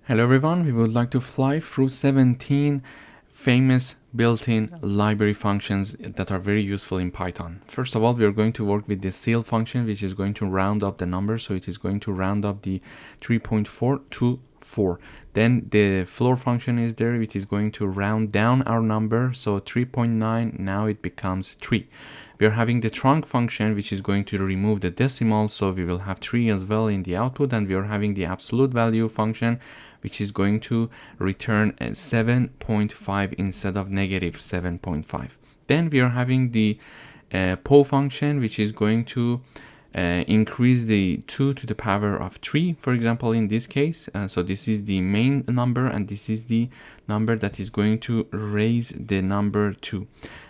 Hello everyone, we would like to fly through 17 famous built-in library functions that are very useful in Python. First of all, we are going to work with the ceil function, which is going to round up the number. So it is going to round up the 3.4 to 4. Then the floor function is there, which is going to round down our number. So 3.9, now it becomes 3. We are having the trunc function, which is going to remove the decimal, so we will have 3 as well in the output. And we are having the absolute value function, which is going to return 7.5 instead of negative 7.5. Then we are having the po function, which is going to increase the 2 to the power of 3, for example, in this case. So this is the main number, and this is the number that is going to raise the number 2.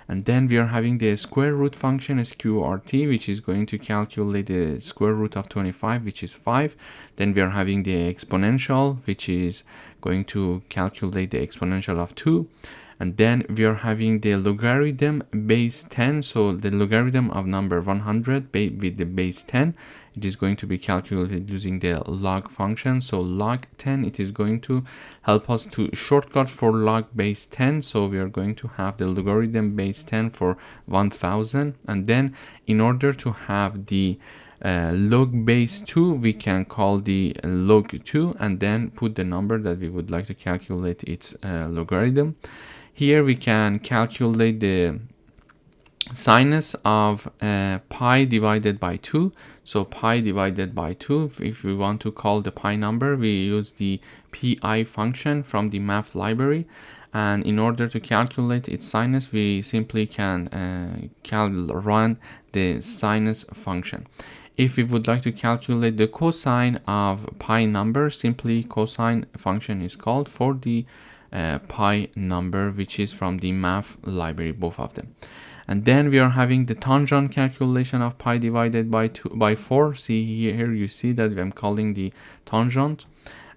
And then we are having the square root function, sqrt, which is going to calculate the square root of 25, which is 5. Then we are having the exponential, which is going to calculate the exponential of 2. And then we are having the logarithm base 10. So the logarithm of number 100 with the base 10, it is going to be calculated using the log function. So log 10, it is going to help us to shortcut for log base 10. So we are going to have the logarithm base 10 for 1000. And then in order to have the log base 2, we can call the log 2 and then put the number that we would like to calculate its logarithm. Here we can calculate the sinus of pi divided by 2. So pi divided by 2, if we want to call the pi number, we use the pi function from the math library. And in order to calculate its sinus, we simply can run the sinus function. If we would like to calculate the cosine of pi number, simply cosine function is called for the pi number, which is from the math library, both of them. And then we are having the tangent calculation of pi divided by 4. See here, you see that I'm calling the tangent.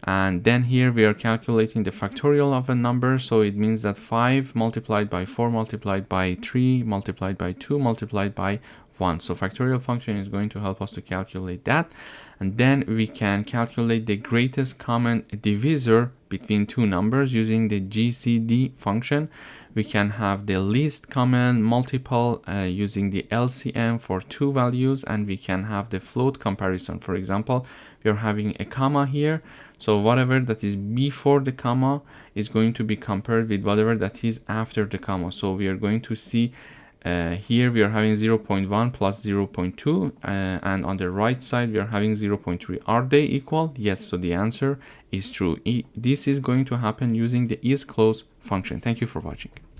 And then here we are calculating the factorial of a number. So it means that 5 multiplied by 4 multiplied by 3 multiplied by 2 multiplied by 1. So factorial function is going to help us to calculate that. And then we can calculate the greatest common divisor between two numbers using the GCD function. We can have the least common multiple using the LCM for two values, and we can have the float comparison. For example, we are having a comma here. So whatever that is before the comma is going to be compared with whatever that is after the comma. So we are going to see here we are having 0.1 plus 0.2 and on the right side we are having 0.3. Are they equal? Yes, so the answer is true. This is going to happen using the isClose function. Thank you for watching.